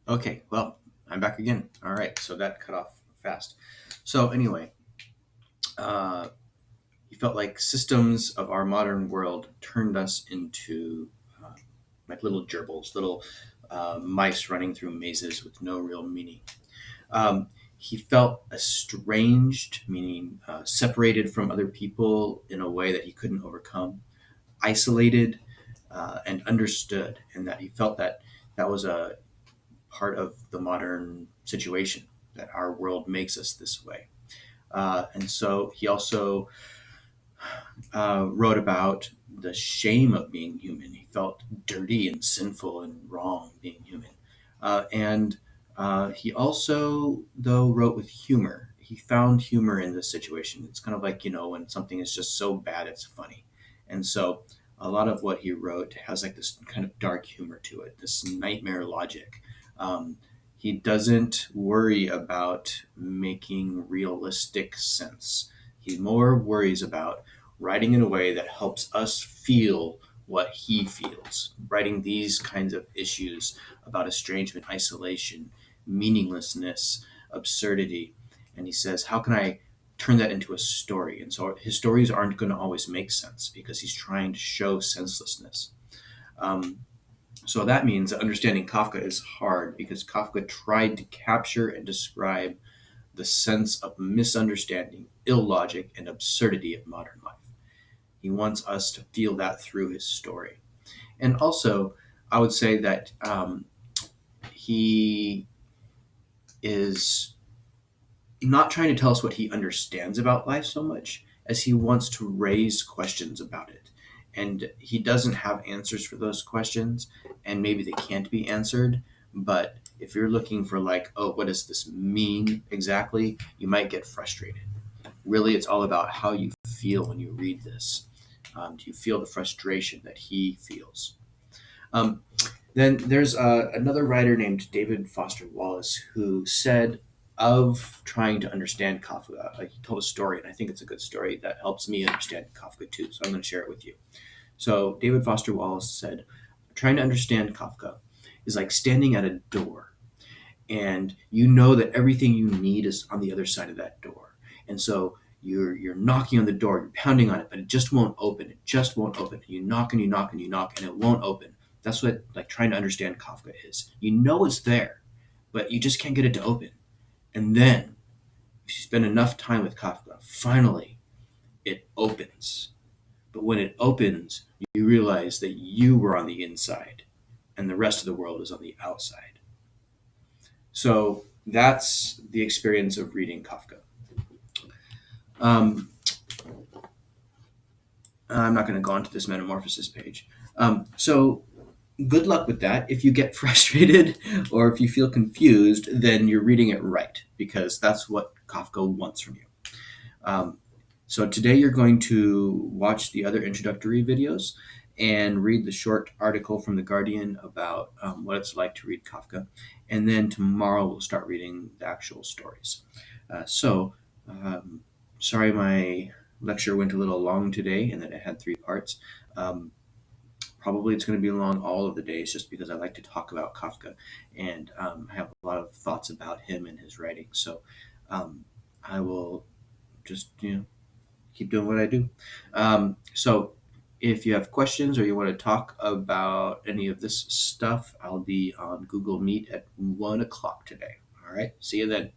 Okay, well, I'm back again. All right, so that cut off fast. So anyway, uh, he felt like systems of our modern world turned us into uh, like little gerbils, little mice running through mazes with no real meaning. He felt estranged, meaning separated from other people in a way that he couldn't overcome, isolated and understood, and that he felt that that was a part of the modern situation, that our world makes us this way. And so he also wrote about the shame of being human. He felt dirty and sinful and wrong being human. And he also, though, wrote with humor. He found humor in this situation. It's kind of like, when something is just so bad, it's funny. And so a lot of what he wrote has like this kind of dark humor to it, this nightmare logic. Um, he doesn't worry about making realistic sense. He more worries about writing in a way that helps us feel what he feels, writing these kinds of issues about estrangement, isolation, meaninglessness, absurdity. And he says, how can I turn that into a story? And so his stories aren't going to always make sense because he's trying to show senselessness. Um, so that means that understanding Kafka is hard because Kafka tried to capture and describe the sense of misunderstanding, illogic, and absurdity of modern life. He wants us to feel that through his story. And also, I would say that he is not trying to tell us what he understands about life so much as he wants to raise questions about it. And he doesn't have answers for those questions, and maybe they can't be answered. But if you're looking for, like, oh, what does this mean exactly, you might get frustrated. Really, it's all about how you feel when you read this. Do you feel the frustration that he feels? Um, then there's another writer named David Foster Wallace who said of trying to understand Kafka, he told a story, and I think it's a good story that helps me understand Kafka too. So I'm going to share it with you. So David Foster Wallace said, trying to understand Kafka is like standing at a door, and you know that everything you need is on the other side of that door. And so you're knocking on the door, you're pounding on it, but it just won't open. It just won't open. You knock and you knock and you knock, and it won't open. That's what like trying to understand Kafka is. You know it's there, but you just can't get it to open. And then, if you spend enough time with Kafka, finally it opens. But when it opens, you realize that you were on the inside, and the rest of the world is on the outside. So that's the experience of reading Kafka. Um, I'm not going to go onto this metamorphosis page. So good luck with that. If you get frustrated or if you feel confused, then you're reading it right because that's what Kafka wants from you. Um, so today you're going to watch the other introductory videos and read the short article from The Guardian about what it's like to read Kafka. And then tomorrow we'll start reading the actual stories. So, sorry my lecture went a little long today and that it had three parts. Um, Probably it's going to be long all of the days just because I like to talk about Kafka and I have a lot of thoughts about him and his writing. So I will just, keep doing what I do. So if you have questions or you want to talk about any of this stuff, I'll be on Google Meet at 1 o'clock today. All right. See you then.